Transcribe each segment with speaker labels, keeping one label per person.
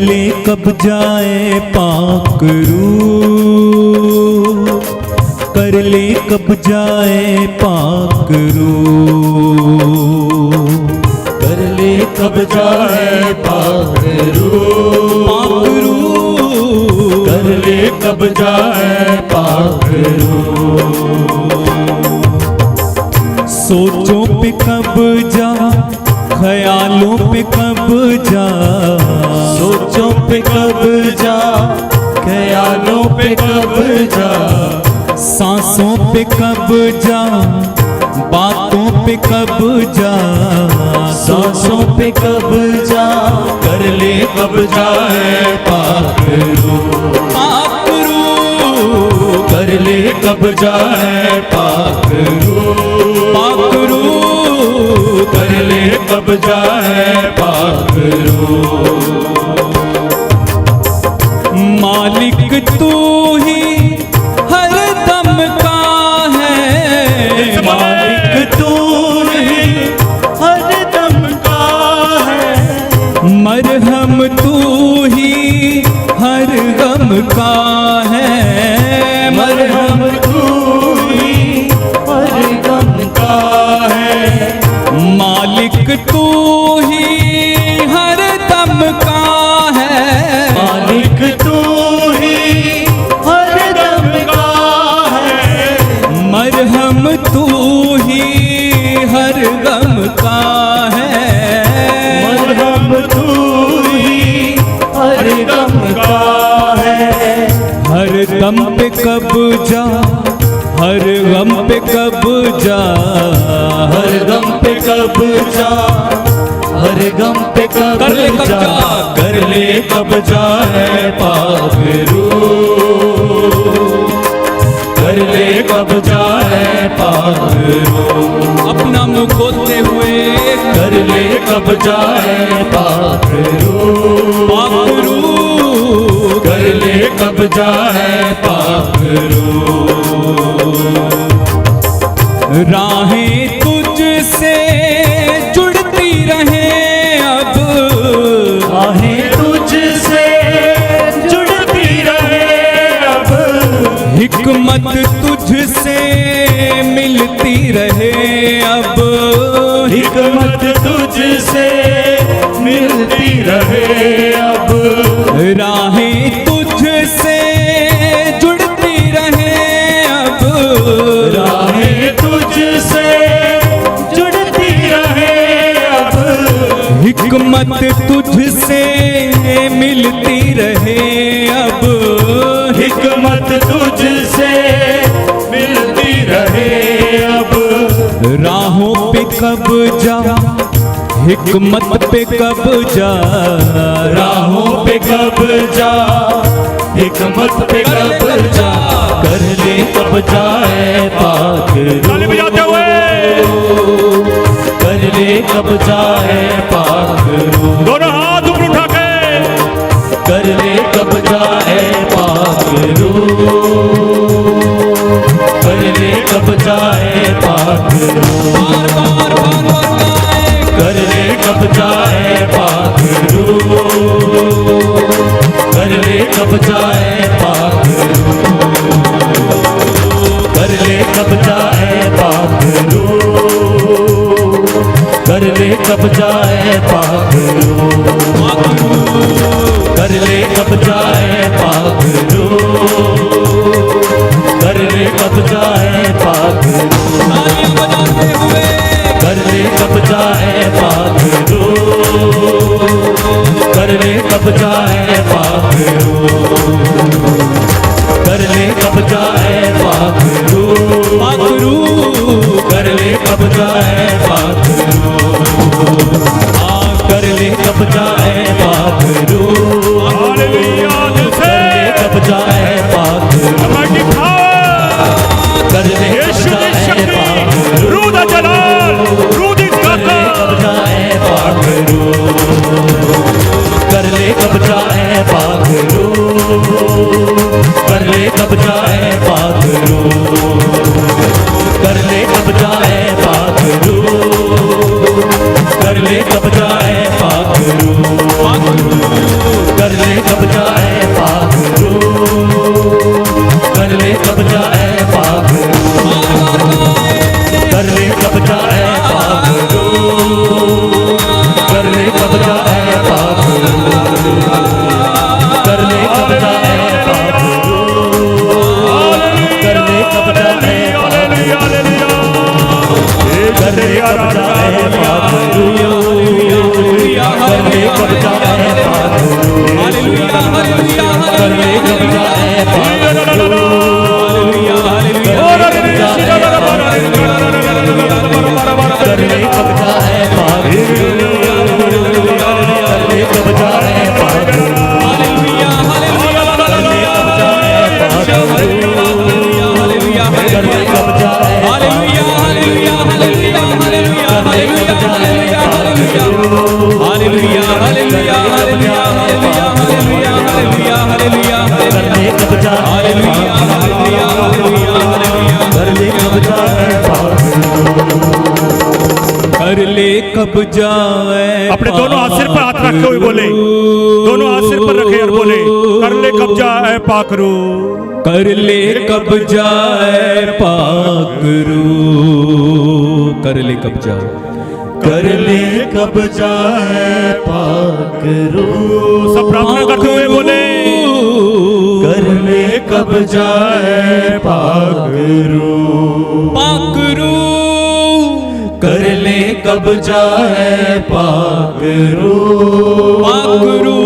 Speaker 1: ले कब्जाए पाक रूह, कर ले कब्जाए पाक रूह,
Speaker 2: कर ले कब्जाए पाक रूह,
Speaker 1: पाक रूह,
Speaker 2: कर ले कब्जाए पाक रूह।
Speaker 1: सोचों पे कब्जा, ख्यालों पे कब्जा,
Speaker 2: सोचों पे कब्जा, ख्यालों पे कब्जा,
Speaker 1: सांसों पे कब्जा, बातों पे कब्जा,
Speaker 2: सांसों पे कब्जा, कर ले कब्जाए पाक रूह,
Speaker 1: पाक रूह,
Speaker 2: कर ले कब्जाए पाक रूह,
Speaker 1: पाक रूह,
Speaker 2: कर ले कब्जाए पाक रूह।
Speaker 1: मालिक तू ही हर दम का है,
Speaker 2: मालिक तू ही हर दम का है,
Speaker 1: मरहम तू ही हर गम का है,
Speaker 2: मरहम तू ही हर गम का है,
Speaker 1: मालिक तू ही हर दम का है,
Speaker 2: मालिक तू ही हर दम का है,
Speaker 1: मरहम तू ही हर गम का है,
Speaker 2: मरहम तू ही हर गम का है,
Speaker 1: हर दम पे कब्जा, हर गम पे कब्जा,
Speaker 2: हर गम पे कब्जा, हर गम पे
Speaker 1: कर ले
Speaker 2: कब्जा,
Speaker 1: कब्जा।
Speaker 2: कर ले कब्जा है पाक रूह, कर ले कब्जा है पाक रूह,
Speaker 1: अपना मुंह खोलते हुए
Speaker 2: कर ले कब्जा है पाक रूह,
Speaker 1: पाक रूह,
Speaker 2: कर ले कब्जा है पाक रूह।
Speaker 1: राहें तुझसे जुड़ती रहे अब,
Speaker 2: आहें तुझसे जुड़ती रहे अब,
Speaker 1: हिकमत तुझसे मिलती रहे अब,
Speaker 2: हिकमत तुझसे मिलती रहे अब,
Speaker 1: राहें तुझसे जुड़ती रहे अब,
Speaker 2: राहें तुझसे जुड़ती रहे अब,
Speaker 1: हिकमत तुझसे मिलती रहे अब,
Speaker 2: हिकमत तुझसे मिलती रहे अब,
Speaker 1: राहों पे कब्जा, हिकमत पे कब्जा,
Speaker 2: राहों पे कब्जा, हिकमत पे कब्जा, कर ले कब्जा है पाक रूह, कर ले कब्जा है पाक रूह,
Speaker 3: दोनों हाथ ऊपर उठा के
Speaker 2: कर ले कब्जा है पाक रूह, कर ले कब्जा है पाक रूह,
Speaker 1: बार बार बार बार गाएं।
Speaker 2: कर ले कब्जा है पाक रूह, कर ले कब्जा है पाक रूह, कर ले कब्जा है पाक रूह, कर ले कब्जा है पाक रूह, कर ले कब्जा है पाक रूह, कर ले कब्जा है पाक रूह,
Speaker 1: तालियां बजाते हुए
Speaker 2: कर ले कब्जा है पाक रूह, कर ले कब्जा है पाक रूह, कर ले कब्जा है पाक रूह,
Speaker 1: पाक रूह,
Speaker 2: कर ले कब्जा है पाक रूह, कर ले कब्जा है पाक रूह,
Speaker 3: हालेलुया दिल से
Speaker 2: कर ले कब्जा है पाक रूह,
Speaker 3: अल्लाह की खास
Speaker 2: कर ले
Speaker 3: यीशु
Speaker 2: कब्जा
Speaker 3: की
Speaker 2: है पाक
Speaker 3: शक्ति
Speaker 2: रूह,
Speaker 3: रूह दा जलाल रूह दी
Speaker 2: कर ले
Speaker 3: ताकत
Speaker 2: कब्जा है पाक रूह, कर ले कब्जा है पाक रूह, कर ले कब्जा है पाक रूह, कर ले कब्जा है पाक रूह, कर ले कब्जा है पाक रूह, कर कब्जा ऐ पाखरू
Speaker 1: हालेलुया हालेलुया
Speaker 2: कर ले कब्जा ऐ पाखरू कर ले कब्जा ऐ पाखरू कर ले कब्जा ऐ पाखरू
Speaker 1: हालेलुया हालेलुया
Speaker 2: कर ले कब्जा ऐ पाखरू कर ले कब्जा ऐ
Speaker 1: hallelujah hallelujah hallelujah hallelujah hallelujah hallelujah hallelujah hallelujah hallelujah hallelujah hallelujah
Speaker 2: कर ले कब्जा ऐ
Speaker 1: हालेलुया हालेलुया हालेलुया
Speaker 2: कर ले कब्जा ऐ पाखरू
Speaker 1: कर ले कब्जा ऐ
Speaker 3: अपने दोनों हाथ सिर पर हाथ रखे हुए बोले, दोनों हाथ सिर पर रखे और बोले, कर ले कब्जा ऐ पाखरू
Speaker 1: कर ले कब्जा ऐ पाखरू कर ले कब्जा
Speaker 2: कर ले कब्जा ऐ पाखरू
Speaker 3: सब प्रार्थना करते हुए बोले,
Speaker 2: कर ले कब्जा ऐ पाखरू
Speaker 1: पाखरू
Speaker 2: कर ले कब्जा ऐ पाखरू
Speaker 1: पाखरू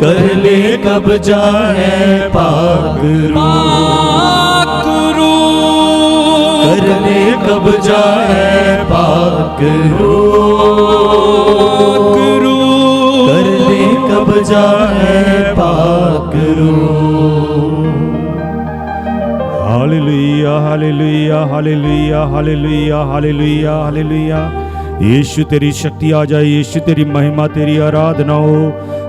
Speaker 2: कर ले कब्जा ऐ पाखरू
Speaker 1: पाखरू
Speaker 2: कर ले कब्जा ऐ पाखरू
Speaker 1: पाखरू
Speaker 2: कर ले कब्जा ऐ पाखरू
Speaker 3: hallelujah hallelujah hallelujah hallelujah hallelujah hallelujah. Yeshu तेरी शक्ति आ जाए, यीशु तेरी महिमा, तेरी आराधना हो।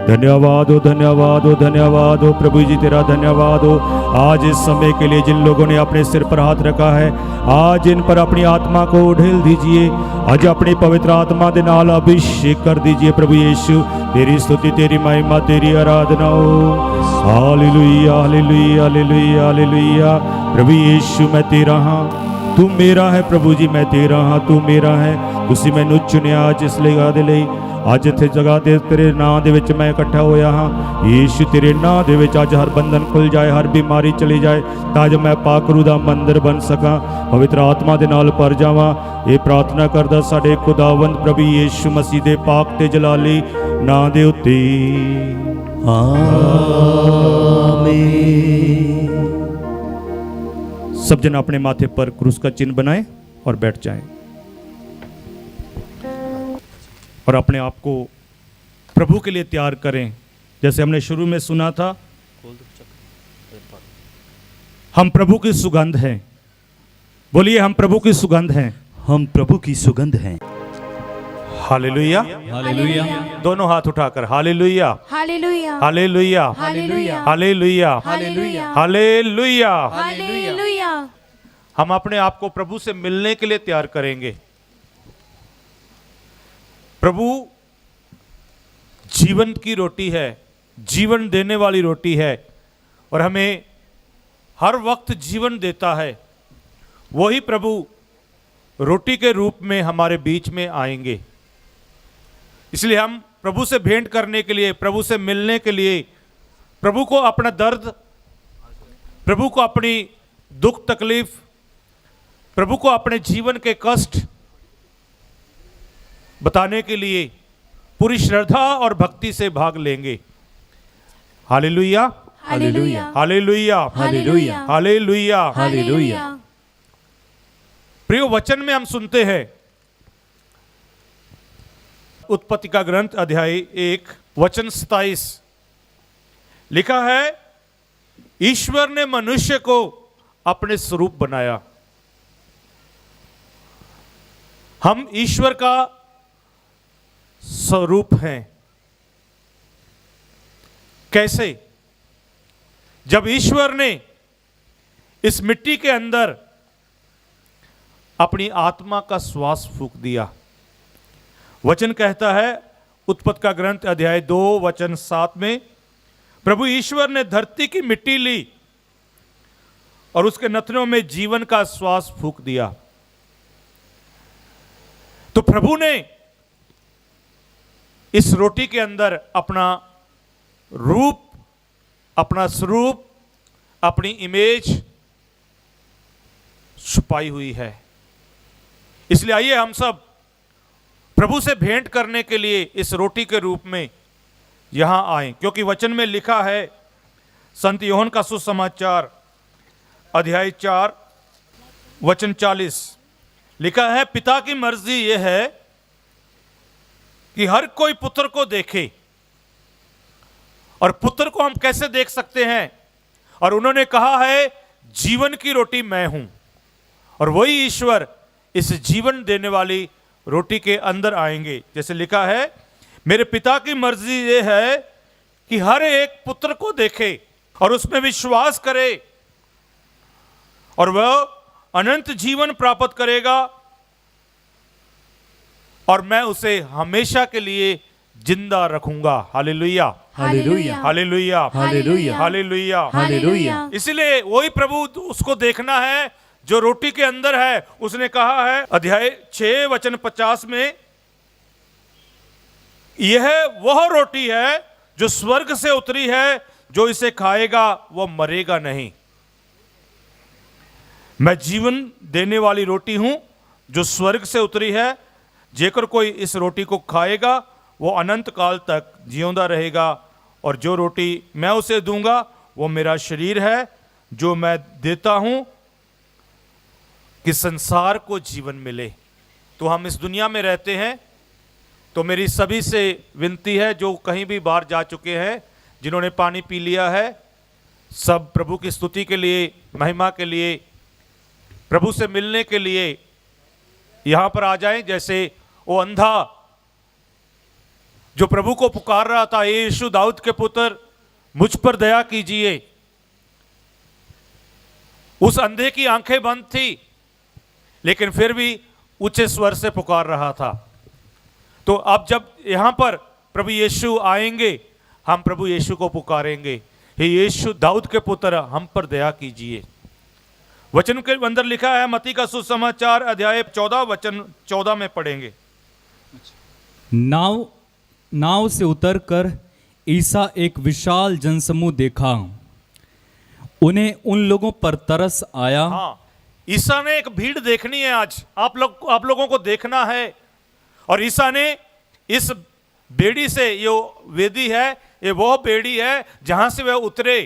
Speaker 3: धन्यवाद हो, धन्यवाद हो, धन्यवाद हो प्रभु जी, तेरा धन्यवाद हो। आज इस समय के लिए जिन लोगों ने अपने सिर पर हाथ रखा है, आज इन पर अपनी आत्मा को ढेल दीजिए। आज अपनी पवित्र आत्मा के नाल अभिषेक कर दीजिए प्रभु यीशु। तेरी स्तुति, तेरी महिमा, तेरी आराधना हो। Hallelujah hallelujah hallelujah hallelujah. प्रभु यीशु मैं तेरा हाँ, तू मेरा है। प्रभु जी मैं तेरा हाँ, तू मेरा है। ਤੁਸੀਂ ਮੈਨੂੰ ਚੁਣਿਆ ਜਿਸ ਲਈ ਆਦੇ ਲਈ ਅੱਜ ਇੱਥੇ ਜਗ੍ਹਾ ਤੇ ਤੇਰੇ ਨਾਂ ਦੇ ਵਿੱਚ ਮੈਂ ਇਕੱਠਾ ਹੋਇਆ ਹਾਂ। ਯੀਸ਼ੂ ਤੇਰੇ ਨਾਂ ਦੇ ਵਿੱਚ ਅੱਜ ਹਰ ਬੰਧਨ ਖੁੱਲ ਜਾਏ, ਹਰ ਬਿਮਾਰੀ ਚਲੀ ਜਾਏ, ਤਾਂ ਜੋ ਮੈਂ ਪਾਕਰੂ ਦਾ ਮੰਦਰ ਬਣ ਸਕਾਂ, ਪਵਿੱਤਰ ਆਤਮਾ ਦੇ ਨਾਲ ਭਰ ਜਾਵਾਂ। ਇਹ ਪ੍ਰਾਰਥਨਾ ਕਰਦਾ ਸਾਡੇ ਖੁਦਾਵੰਦ ਪ੍ਰਭੂ ਯੀਸ਼ੂ ਮਸੀਹ ਦੇ ਪਾਕ ਤੇ ਜਲਾਲੀ ਨਾਂ ਦੇ ਉੱਤੇ।
Speaker 2: आमीन।
Speaker 3: सब जन अपने माथे पर क्रूस का चिन्ह बनाएं और बैठ जाएं और अपने आप को प्रभु के लिए तैयार करें। जैसे हमने शुरू में सुना था, हम प्रभु की सुगंध हैं। बोलिए, हम प्रभु की सुगंध हैं।
Speaker 4: हम प्रभु की सुगंध हैं।
Speaker 3: हालेलुया।
Speaker 1: हालेलुया
Speaker 3: दोनों हाथ उठाकर hallelujah
Speaker 5: hallelujah
Speaker 3: hallelujah
Speaker 5: hallelujah
Speaker 3: hallelujah
Speaker 5: hallelujah
Speaker 3: hallelujah.
Speaker 5: Hallelujah.
Speaker 3: हम अपने आप को प्रभु से मिलने के लिए तैयार करेंगे। प्रभु जीवन की रोटी है, जीवन देने वाली रोटी है और हमें हर वक्त जीवन देता है। वही प्रभु रोटी के रूप में हमारे बीच में आएंगे। इसलिए हम प्रभु से भेंट करने के लिए, प्रभु से मिलने के लिए, प्रभु को अपना दर्द, प्रभु को अपनी दुख तकलीफ, प्रभु को अपने जीवन के कष्ट बताने के लिए पूरी श्रद्धा और भक्ति से भाग लेंगे। Hallelujah
Speaker 5: hallelujah
Speaker 3: hallelujah
Speaker 5: hallelujah
Speaker 3: hallelujah.
Speaker 5: Hallelujah.
Speaker 3: प्रिय, वचन में हम सुनते हैं, उत्पत्ति का ग्रंथ अध्याय 1 वचन 27 लिखा है, ईश्वर ने मनुष्य को अपने स्वरूप बनाया। हम ईश्वर का स्वरूप हैं। कैसे? जब ईश्वर ने इस मिट्टी के अंदर अपनी आत्मा का श्वास फूंक दिया। वचन कहता है, उत्पत्ति का ग्रंथ अध्याय 2 वचन 7 में, प्रभु ईश्वर ने धरती की मिट्टी ली और उसके नथनों में जीवन का श्वास फूंक दिया। तो प्रभु ने इस रोटी के अंदर अपना रूप, अपना स्वरूप, अपनी इमेज छुपाई हुई है। इसलिए आइए हम सब प्रभु से भेंट करने के लिए इस रोटी के रूप में यहां आए, क्योंकि वचन में लिखा है, संत यूहन्ना का सुसमाचार अध्याय 4 वचन 40 लिखा है, पिता की मर्जी यह है कि हर कोई पुत्र को देखे। और पुत्र को हम कैसे देख सकते हैं? और उन्होंने कहा है, जीवन की रोटी मैं हूं। और वही ईश्वर इस जीवन देने वाली रोटी के अंदर आएंगे। जैसे लिखा है, मेरे पिता की मर्जी यह है कि हर एक पुत्र को देखे और उसमें विश्वास करे और वह अनंत जीवन प्राप्त करेगा, और मैं उसे हमेशा के लिए जिंदा रखूंगा। Hallelujah,
Speaker 5: hallelujah,
Speaker 3: hallelujah,
Speaker 5: hallelujah,
Speaker 3: hallelujah.
Speaker 5: Hallelujah.
Speaker 3: इसलिए वही प्रभु उसको देखना है जो रोटी के अंदर है। उसने कहा है अध्याय 6 वचन 50 में, यह वह रोटी है जो स्वर्ग से उतरी है, जो इसे खाएगा वह मरेगा नहीं। मैं जीवन देने वाली रोटी हूं जो स्वर्ग से उतरी है। जेकर कोई इस रोटी को खाएगा वो अनंत काल तक जिਉਂदा रहेगा, और जो रोटी मैं उसे दूंगा वो मेरा शरीर है जो मैं देता हूं कि संसार को जीवन मिले। तो हम इस दुनिया में रहते हैं, तो मेरी सभी से विनती है जो कहीं भी बाहर जा चुके हैं, जिन्होंने पानी पी लिया है, सब प्रभु की स्तुति के लिए, महिमा के लिए, प्रभु से मिलने के लिए यहां पर आ जाएं। जैसे वो अंधा जो प्रभु को पुकार रहा था, ये यीशु दाऊद के पुत्र मुझ पर दया कीजिए, उस अंधे की आंखें बंद थी लेकिन फिर भी ऊंचे स्वर से पुकार रहा था। तो अब जब यहां पर प्रभु यीशु आएंगे, हम प्रभु यीशु को पुकारेंगे, हे यीशु दाऊद के पुत्र हम पर दया कीजिए। वचन के अंदर लिखा है, मत्ती का सुसमाचार अध्याय 14 वचन 14 में पढ़ेंगे।
Speaker 1: नाव से उतरकर ईसा एक विशाल जनसमूह देखा, उन्हें उन लोगों पर तरस आया।
Speaker 3: हाँ, ईसा ने एक भीड़ देखनी है। आज आप लोगों को देखना है। और ईसा ने इस बेड़ी से, ये वेदी है, ये वो बेड़ी है जहां से वह उतरे।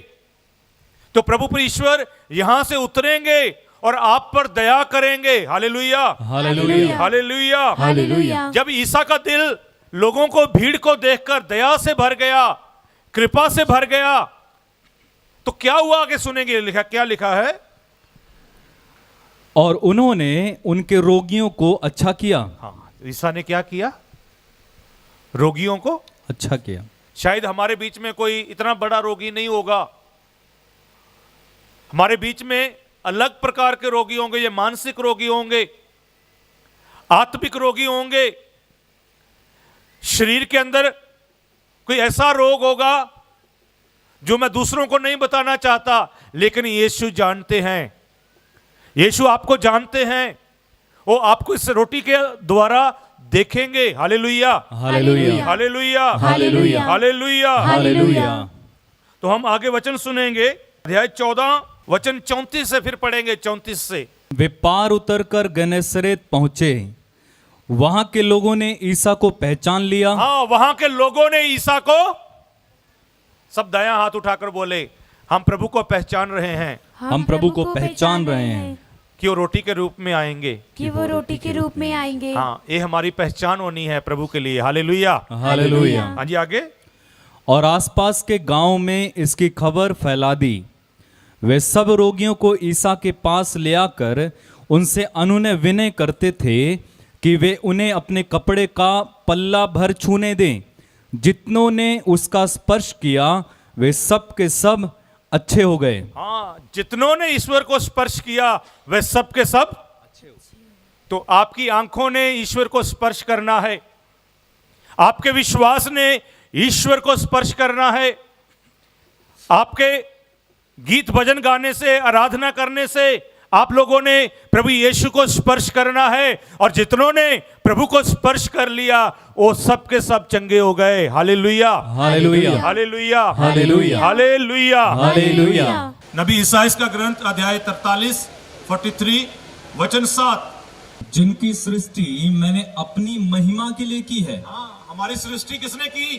Speaker 3: तो प्रभु ईश्वर यहां से उतरेंगे और आप पर दया करेंगे। Hallelujah,
Speaker 1: hallelujah,
Speaker 3: hallelujah,
Speaker 5: hallelujah.
Speaker 3: जब ईसा का दिल लोगों को, भीड़ को देखकर दया से भर गया, कृपा से भर गया, तो क्या हुआ आगे सुनेंगे। लिखा, क्या लिखा है?
Speaker 1: और उन्होंने उनके रोगियों को अच्छा किया।
Speaker 3: हाँ, ईसा ने क्या किया? रोगियों को
Speaker 1: अच्छा किया।
Speaker 3: शायद हमारे बीच में कोई इतना बड़ा रोगी नहीं होगा, हमारे बीच में अलग प्रकार के रोगी होंगे। ये मानसिक रोगी होंगे, आत्मिक रोगी होंगे, शरीर के अंदर कोई ऐसा रोग होगा जो मैं दूसरों को नहीं बताना चाहता, लेकिन यीशु जानते हैं। यीशु आपको जानते हैं, वो आपको इस रोटी के द्वारा देखेंगे। Hallelujah,
Speaker 1: hallelujah,
Speaker 3: hallelujah,
Speaker 5: hallelujah,
Speaker 3: hallelujah.
Speaker 1: Hallelujah.
Speaker 3: तो हम आगे वचन सुनेंगे, अध्याय 14 वचन 34 से फिर पढ़ेंगे। 34 से,
Speaker 1: वे पार उतरकर गनेसरेत पहुंचे। वहां के लोगों ने ईसा को पहचान लिया।
Speaker 3: हाँ, वहां के लोगों ने ईसा को, सब दायां हाथ उठाकर बोले, हम प्रभु को पहचान रहे हैं
Speaker 1: हम प्रभु को पहचान रहे हैं
Speaker 3: कि वो रोटी के रूप में आएंगे।
Speaker 5: कि वो रोटी के रूप में आएंगे।
Speaker 3: हाँ, ये हमारी पहचान होनी है प्रभु के लिए। Hallelujah,
Speaker 1: hallelujah.
Speaker 3: हाँ जी, आगे।
Speaker 1: और आसपास के गांव में इसकी खबर फैला दी। वे सब रोगियों को ईसा के पास ले आकर उनसे अनुनय विनय करते थे कि वे उन्हें अपने कपड़े का पल्ला भर छूने दें। जितनों ने उसका स्पर्श किया वे सब के सब अच्छे हो गए।
Speaker 3: हाँ, जितनों ने ईश्वर को स्पर्श किया वे सब के सब। तो आपकी आंखों ने ईश्वर को स्पर्श करना है, आपके विश्वास ने ईश्वर को स्पर्श करना है, आपके गीत भजन गाने से, आराधना करने से आप लोगों ने प्रभु यीशु को स्पर्श करना है। और जितनों ने प्रभु को स्पर्श कर लिया वो सब के सब चंगे हो गए। Hallelujah,
Speaker 1: hallelujah,
Speaker 3: hallelujah,
Speaker 1: hallelujah,
Speaker 3: hallelujah,
Speaker 1: hallelujah.
Speaker 3: नबी ईसाइया का ग्रंथ अध्याय 43 वचन 7,
Speaker 1: जिनकी सृष्टि मैंने अपनी महिमा के लिए की है।
Speaker 3: हाँ, हमारी सृष्टि किसने की?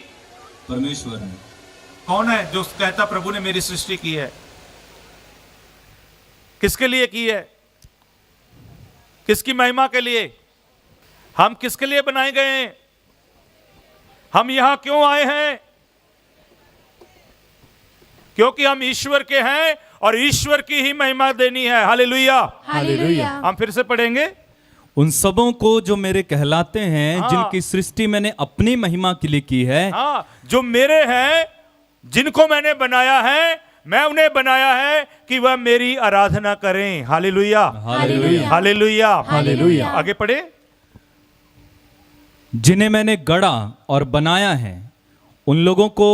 Speaker 1: परमेश्वर ने।
Speaker 3: कौन है जो कहता प्रभु ने मेरी सृष्टि की है? किसके लिए की है? किसकी महिमा के लिए? हम किसके लिए बनाए गए हैं? हम यहां क्यों आए हैं? क्योंकि हम ईश्वर के हैं और ईश्वर की ही महिमा देनी है। हालेलुया।
Speaker 5: हालेलुया।
Speaker 3: हम फिर से पढ़ेंगे।
Speaker 1: उन सबों को जो मेरे कहलाते हैं,
Speaker 3: हाँ।
Speaker 1: जिनकी सृष्टि मैंने अपनी महिमा के लिए की है।
Speaker 3: हाँ, जो मेरे हैं, जिनको मैंने बनाया है, मैं उन्हें बनाया है कि वह मेरी आराधना करें। हालेलुया।
Speaker 1: हालेलुया।
Speaker 3: हालेलुया।
Speaker 5: हालेलुया।
Speaker 3: आगे पढ़े।
Speaker 1: जिन्हें मैंने गढ़ा और बनाया है, उन लोगों को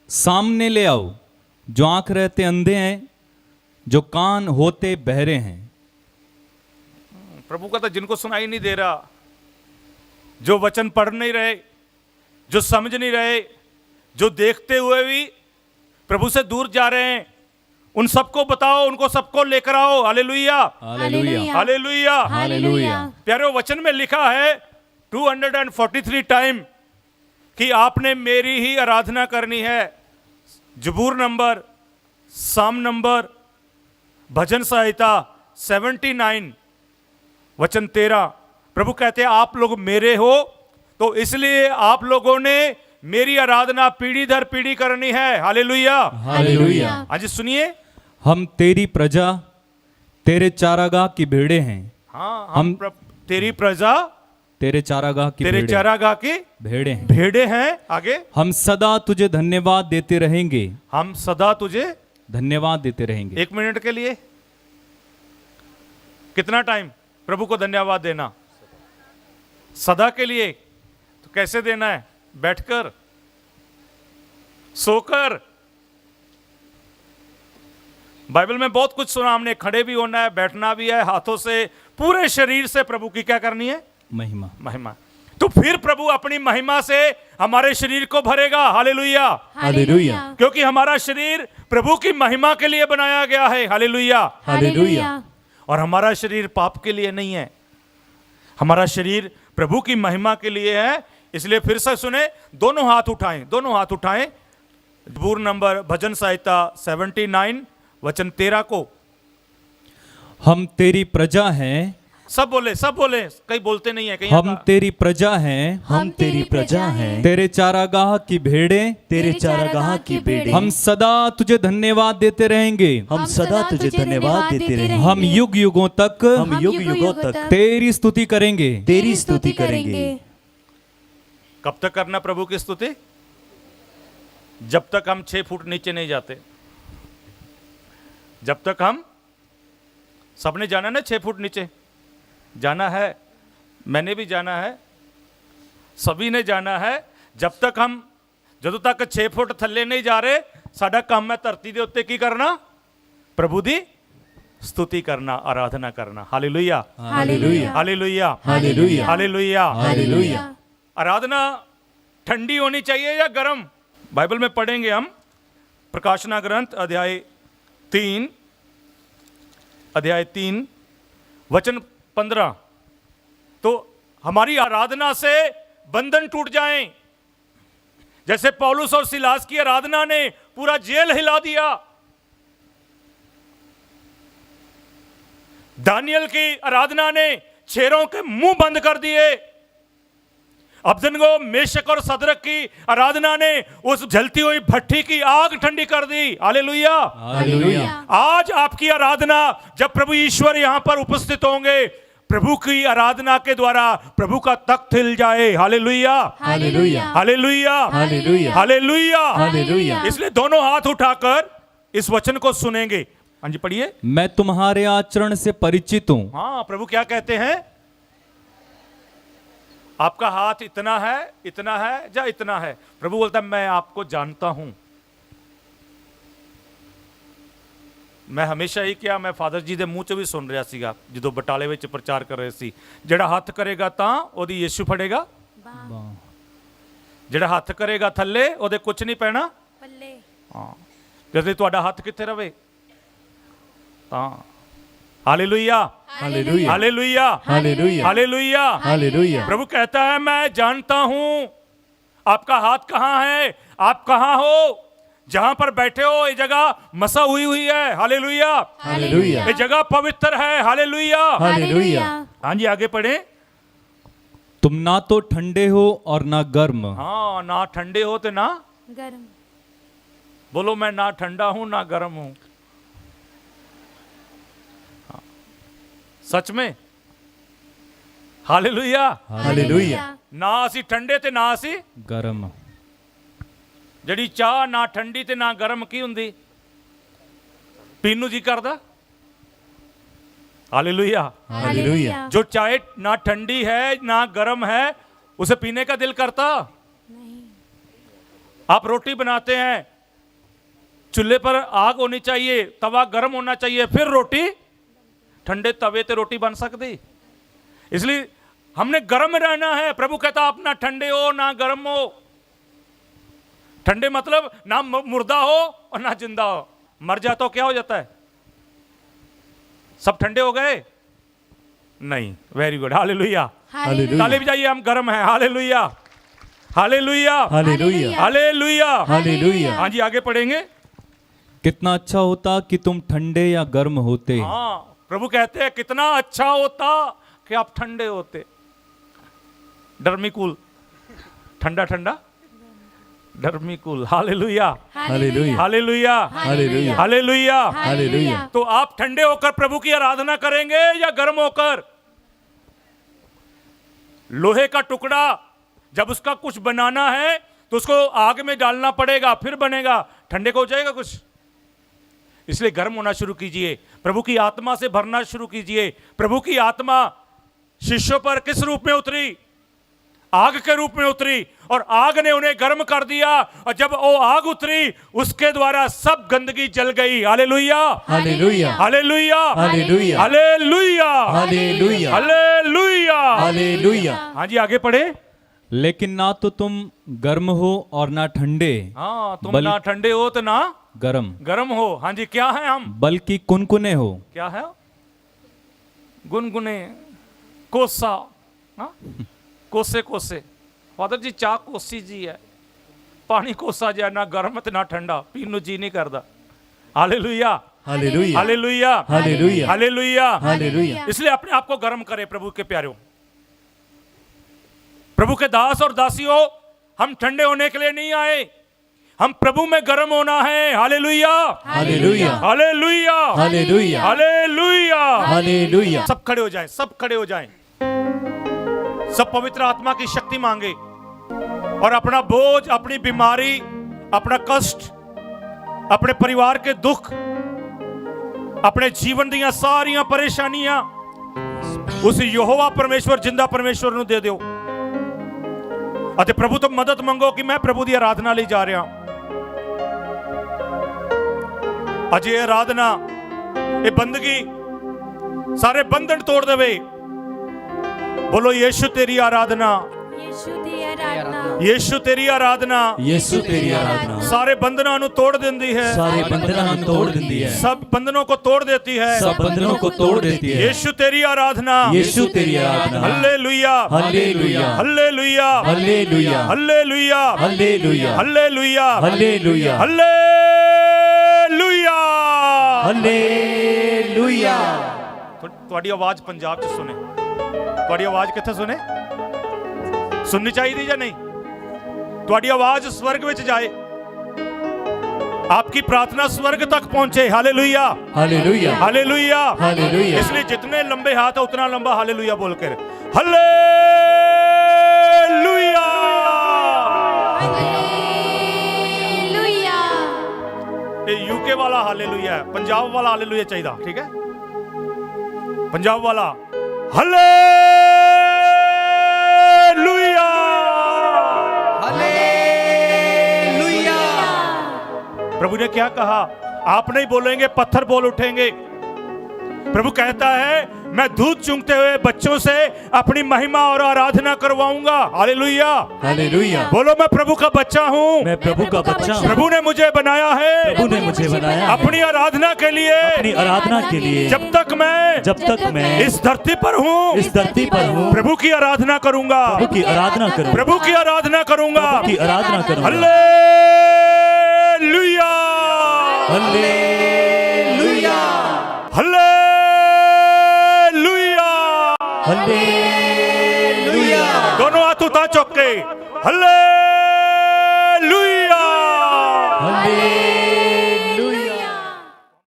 Speaker 1: सामने ले आओ, जो आंख रहते अंधे हैं, जो कान होते बहरे हैं।
Speaker 3: प्रभु कहता जिनको सुनाई नहीं दे रहा, जो वचन पढ़ नहीं रहे, जो समझ नहीं रहे, जो देखते हुए भी प्रभु से दूर जा रहे हैं, उन सबको बताओ, उनको सबको लेकर आओ। हालेलुया।
Speaker 1: हालेलुया।
Speaker 3: हालेलुया।
Speaker 5: हालेलुया।
Speaker 3: प्यारे वचन में लिखा है 243 टाइम कि आपने मेरी ही आराधना करनी है। जबूर नंबर, साम नंबर, भजन संहिता 79 वचन 13। प्रभु कहते हैं आप लोग मेरे हो, तो इसलिए आप लोगों ने मेरी आराधना पीढ़ी दर पीढ़ी करनी है। हालेलुया।
Speaker 1: हालेलुया।
Speaker 3: आज सुनिए।
Speaker 1: हम तेरी प्रजा, तेरे चारागाह की भेड़े हैं।
Speaker 3: हाँ,
Speaker 1: हम
Speaker 3: तेरी प्रजा,
Speaker 1: तेरे चारागाह की
Speaker 3: तेरे
Speaker 1: भेड़े
Speaker 3: चारागाह की
Speaker 1: भेड़े हैं।
Speaker 3: भेड़े हैं। आगे।
Speaker 1: हम सदा तुझे धन्यवाद देते रहेंगे।
Speaker 3: हम सदा तुझे
Speaker 1: धन्यवाद देते रहेंगे।
Speaker 3: 1 मिनट के लिए कितना टाइम प्रभु को धन्यवाद देना? सदा के लिए। तो कैसे देना है? बैठकर, सोकर। बाइबल में बहुत कुछ सुना हमने। खड़े भी होना है, बैठना भी है, हाथों से, पूरे शरीर से प्रभु की क्या करनी है?
Speaker 1: महिमा।
Speaker 3: महिमा। तो फिर प्रभु अपनी महिमा से हमारे शरीर को भरेगा। हालेलुया।
Speaker 5: हालेलुया।
Speaker 3: क्योंकि हमारा शरीर प्रभु की महिमा के लिए बनाया गया है। हालेलुया।
Speaker 5: हालेलुया।
Speaker 3: और हमारा शरीर पाप के लिए नहीं है, हमारा शरीर प्रभु की महिमा के लिए है। इसलिए फिर से सुने, दोनों हाथ उठाएं, दोनों हाथ उठाएं। जबूर नंबर, भजन संहिता 79 वचन 13 को।
Speaker 1: हम तेरी प्रजा हैं।
Speaker 3: सब बोले, सब बोले, कहीं बोलते नहीं है कहीं।
Speaker 1: हम तेरी प्रजा हैं।
Speaker 5: हम तेरी प्रजा हैं।
Speaker 1: तेरे चारागाह की भेड़े,
Speaker 5: तेरे चारागाह की भेड़े।
Speaker 1: हम सदा तुझे धन्यवाद देते रहेंगे।
Speaker 5: हम सदा तुझे धन्यवाद देते रहेंगे।
Speaker 1: हम युग युगों तक
Speaker 5: हम युग युगों तक
Speaker 1: तेरी स्तुति करेंगे।
Speaker 5: तेरी स्तुति करेंगे।
Speaker 3: कब तक करना प्रभु की स्तुति? जब तक हम 6 फुट नीचे नहीं जाते। जब तक हम, सबने जाना ना 6 फुट नीचे जाना है, मैंने भी जाना है, सभी ने जाना है। जब तक हम, ਜਦੋਂ तक 6 फुट थल्ले नहीं जा रहे, साडा काम है धरती दे उत्ते की करना? प्रभु दी स्तुति करना, आराधना करना। Hallelujah.
Speaker 5: Hallelujah.
Speaker 3: Hallelujah.
Speaker 5: Hallelujah.
Speaker 3: Hallelujah.
Speaker 5: Hallelujah.
Speaker 3: आराधना ठंडी होनी चाहिए या गर्म? बाइबल में पढ़ेंगे हम प्रकाशना ग्रंथ अध्याय 3 वचन 15। तो हमारी आराधना से बंधन टूट जाएं। जैसे पौलुस और सिलास की आराधना ने पूरा जेल हिला दिया, दानियल की आराधना ने शेरों के मुंह बंद कर दिए, अबदनगो, मेशक और सदरक की आराधना ने उस जलती हुई भट्टी की आग ठंडी कर दी। हालेलुया।
Speaker 1: हालेलुया।
Speaker 3: आज आपकी आराधना, जब प्रभु ईश्वर यहां पर उपस्थित होंगे, प्रभु की आराधना के द्वारा प्रभु का तख्त हिल जाए। Hallelujah.
Speaker 5: Hallelujah.
Speaker 3: Hallelujah.
Speaker 5: Hallelujah.
Speaker 3: Hallelujah.
Speaker 5: Hallelujah.
Speaker 3: इसलिए दोनों हाथ उठाकर इस वचन को सुनेंगे। हाँ जी, पढ़िए।
Speaker 1: मैं तुम्हारे आचरण से परिचित हूँ।
Speaker 3: हाँ, प्रभु क्या कहते हैं? आपका हाथ इतना है या इतना है? प्रभु बोलता है मैं आपको जानता हूं। मैं हमेशा ही किया, मैं फादर जी ਦੇ ਮੂੰਹ ਚੋਂ ਵੀ ਸੁਣ ਰਿਹਾ ਸੀਗਾ ਜਦੋਂ ਬਟਾਲੇ ਵਿੱਚ ਪ੍ਰਚਾਰ ਕਰ ਰਹੇ ਸੀ, ਜਿਹੜਾ ਹੱਥ ਕਰੇਗਾ ਤਾਂ ਉਹਦੀ ਯਿਸੂ ਫੜੇਗਾ, ਜਿਹੜਾ ਹੱਥ ਕਰੇਗਾ ਥੱਲੇ ਉਹਦੇ ਕੁਝ ਨਹੀਂ ਪੈਣਾ ਪੱਲੇ। ਹਾਂ, ਜਦੋਂ ਤੁਹਾਡਾ ਹੱਥ ਕਿੱਥੇ ਰਵੇ ਤਾਂ hallelujah,
Speaker 5: hallelujah,
Speaker 3: hallelujah,
Speaker 5: hallelujah,
Speaker 3: hallelujah.
Speaker 5: Hallelujah.
Speaker 3: प्रभु कहता है मैं जानता हूं आपका हाथ कहां है, आप कहां हो। जहां पर बैठे हो ये जगह मसा हुई है। हालेलुया,
Speaker 5: हालेलुया,
Speaker 3: ये जगह पवित्र है। हालेलुया।
Speaker 5: हालेलुया।
Speaker 3: हाँ जी, आगे पढ़े।
Speaker 1: तुम ना तो ठंडे हो और ना गर्म,
Speaker 3: हाँ, ना ठंडे हो तो ना
Speaker 6: गरम।
Speaker 3: बोलो, मैं ना ठंडा हूं ना गर्म हूं। हाँ, सच में हालेलुया।
Speaker 5: हालेलुया।
Speaker 3: ना असी ठंडे ते ना असी
Speaker 1: गर्म।
Speaker 3: ਜਿਹੜੀ ਚਾਹ ਨਾ ਠੰਡੀ ਤੇ ਨਾ ਗਰਮ ਕੀ ਹੁੰਦੀ, ਪੀਣ ਨੂੰ ਜੀ ਕਰਦਾ। हालेलुया।
Speaker 5: हालेलुया।
Speaker 3: जो चाय ना ठंडी है ना गर्म है उसे पीने का दिल करता
Speaker 6: नहीं।
Speaker 3: आप रोटी बनाते हैं, चूल्हे पर आग होनी चाहिए, तवा गर्म होना चाहिए, फिर रोटी। ठंडे तवे ते रोटी बन सकती। इसलिए हमने गर्म रहना है। प्रभु कहता आप ना ठंडे हो ना गर्म हो। ठंडे मतलब ना मुर्दा हो और ना जिंदा हो। मर जा तो क्या हो जाता है, सब ठंडे हो गए? नहीं। Very good, hallelujah.
Speaker 5: हालेलुया।
Speaker 3: ताली बजाइए, हम गर्म हैं। Hallelujah, hallelujah,
Speaker 5: hallelujah.
Speaker 3: Hallelujah.
Speaker 5: Hallelujah.
Speaker 3: हाँ जी, आगे पढ़ेंगे।
Speaker 1: कितना अच्छा होता कि तुम ठंडे या गर्म होते।
Speaker 3: हाँ, प्रभु कहते हैं कितना अच्छा होता कि आप ठंडे होते। डर्मिकूल, ठंडा ठंडा, Dermicool. Hallelujah,
Speaker 5: hallelujah.
Speaker 3: Hallelujah,
Speaker 5: hallelujah.
Speaker 3: Hallelujah.
Speaker 5: Hallelujah.
Speaker 3: तो आप ठंडे होकर प्रभु की आराधना करेंगे या गर्म होकर? लोहे का टुकड़ा जब उसका कुछ बनाना है तो उसको आग में डालना पड़ेगा, फिर बनेगा। ठंडे को हो जाएगा कुछ? इसलिए गर्म होना शुरू कीजिए, प्रभु की आत्मा से भरना शुरू कीजिए। प्रभु की आत्मा शिष्यों पर किस रूप में उतरी? आग के रूप में उतरी, और आग ने उन्हें गर्म कर दिया। और जब वो आग उतरी उसके द्वारा सब गंदगी जल गई। Hallelujah,
Speaker 5: hallelujah.
Speaker 3: Hallelujah,
Speaker 5: hallelujah.
Speaker 3: Hallelujah,
Speaker 5: hallelujah.
Speaker 3: Hallelujah.
Speaker 5: Hallelujah.
Speaker 3: हाँ जी, आगे पढ़े।
Speaker 1: लेकिन ना तो तुम गर्म हो और ना ठंडे,
Speaker 3: हाँ, तुम
Speaker 1: बल-
Speaker 3: ना ठंडे हो तो ना
Speaker 1: गर्म,
Speaker 3: गर्म हो। हाँ जी, क्या है हम?
Speaker 1: बल्कि कुनकुने हो।
Speaker 3: क्या है? गुनगुने, कोसा। हाँ? कोसे कोसे। फादर जी चाह कोसी जी है, पानी कोसा जा, ना गर्म ते ना ठंडा, पीने जी नहीं करता। Hallelujah,
Speaker 5: hallelujah.
Speaker 3: Hallelujah,
Speaker 5: hallelujah.
Speaker 3: Hallelujah.
Speaker 5: Hallelujah.
Speaker 3: इसलिए अपने आप को गर्म करें प्रभु के प्यारों, प्रभु के दास और दासियों। हम ठंडे होने के लिए नहीं आए, हम प्रभु में गर्म होना है। Hallelujah,
Speaker 5: hallelujah.
Speaker 3: Hallelujah,
Speaker 5: hallelujah.
Speaker 3: Hallelujah.
Speaker 5: Hallelujah.
Speaker 3: सब खड़े हो जाएं, सब खड़े हो जाएं। सब पवित्र आत्मा की शक्ति मांगे और अपना बोझ, अपनी बीमारी, अपना कष्ट, अपने परिवार के दुख, अपने जीवन दियां सारियां परेशानियां उस यहोवा परमेश्वर, जिंदा परमेश्वर ਨੂੰ ਦੇ ਦਿਓ। ਅਤੇ ਪ੍ਰਭੂ ਤੋਂ ਮਦਦ ਮੰਗੋ ਕਿ ਮੈਂ ਪ੍ਰਭੂ ਦੀ ਆਰਾਧਨਾ ਲਈ ਜਾ ਰਿਹਾ। ਅੱਜ ਇਹ ਆਰਾਧਨਾ, ਇਹ ਬੰਦਗੀ सारे बंधन तोड़ देवे। बोलो यीशु तेरी आराधना,
Speaker 6: यीशु दी आराधना,
Speaker 3: यीशु तेरी आराधना
Speaker 5: यीशु तेरी आराधना
Speaker 3: सारे बंधनों को तोड़ देती है,
Speaker 5: सारे बंधनों को तोड़ देती है,
Speaker 3: सब बंधनों को तोड़ देती है।
Speaker 5: सब बंधनों को तोड़ देती है।
Speaker 3: यीशु तेरी आराधना,
Speaker 5: यीशु तेरी आराधना।
Speaker 3: Hallelujah,
Speaker 5: hallelujah.
Speaker 3: Hallelujah,
Speaker 5: hallelujah.
Speaker 3: Hallelujah,
Speaker 5: hallelujah.
Speaker 3: Hallelujah,
Speaker 5: hallelujah.
Speaker 3: Hallelujah.
Speaker 5: Hallelujah.
Speaker 3: ਤੁਹਾਡੀ ਆਵਾਜ਼ ਪੰਜਾਬ 'ਚ ਸੁਣੇ, ਤੁਹਾਡੀ ਆਵਾਜ਼ ਕਿੱਥੇ ਸੁਣੇ? ਸੁਣਨੀ ਚਾਹੀਦੀ ਜਾਂ ਨਹੀਂ? ਤੁਹਾਡੀ ਆਵਾਜ਼ स्वर्ग ਵਿੱਚ ਜਾਏ, आपकी प्रार्थना स्वर्ग तक पहुंचे। Hallelujah,
Speaker 5: hallelujah.
Speaker 3: Hallelujah,
Speaker 5: hallelujah.
Speaker 3: इसलिए जितने लंबे हाथ है उतना लंबा हालेलुया बोलकर हालेलुया।
Speaker 6: हालेलुया।
Speaker 3: ये यूके वाला हालेलुया है, पंजाब वाला हालेलुया चाहिए, ठीक है? पंजाब वाला हालेलुया,
Speaker 5: हालेलुया।
Speaker 3: प्रभु ने क्या कहा? आप नहीं बोलेंगे, पत्थर बोल उठेंगे। प्रभु कहता है मैं दूध चूंघते हुए बच्चों से अपनी महिमा और आराधना करवाऊंगा। हालेलुया।
Speaker 5: हालेलुया।
Speaker 3: बोलो मैं प्रभु का बच्चा हूँ।
Speaker 5: मैं प्रभु का बच्चा हूँ।
Speaker 3: प्रभु ने मुझे बनाया है।
Speaker 5: प्रभु ने मुझे बनाया है
Speaker 3: अपनी आराधना के लिए।
Speaker 5: अपनी आराधना के लिए।
Speaker 3: जब तक मैं
Speaker 5: इस
Speaker 3: इस धरती पर हूँ,
Speaker 5: इस धरती पर हूँ,
Speaker 3: प्रभु की आराधना करूंगा।
Speaker 5: प्रभु की आराधना करूँ।
Speaker 3: प्रभु की आराधना करूंगा।
Speaker 5: प्रभु की आराधना करूँगा।
Speaker 3: हालेलुया।
Speaker 5: हालेलुया।
Speaker 3: हालेलुया।
Speaker 5: हालेलुया।
Speaker 3: दोनों हाथ उठा चौके। हालेलुया।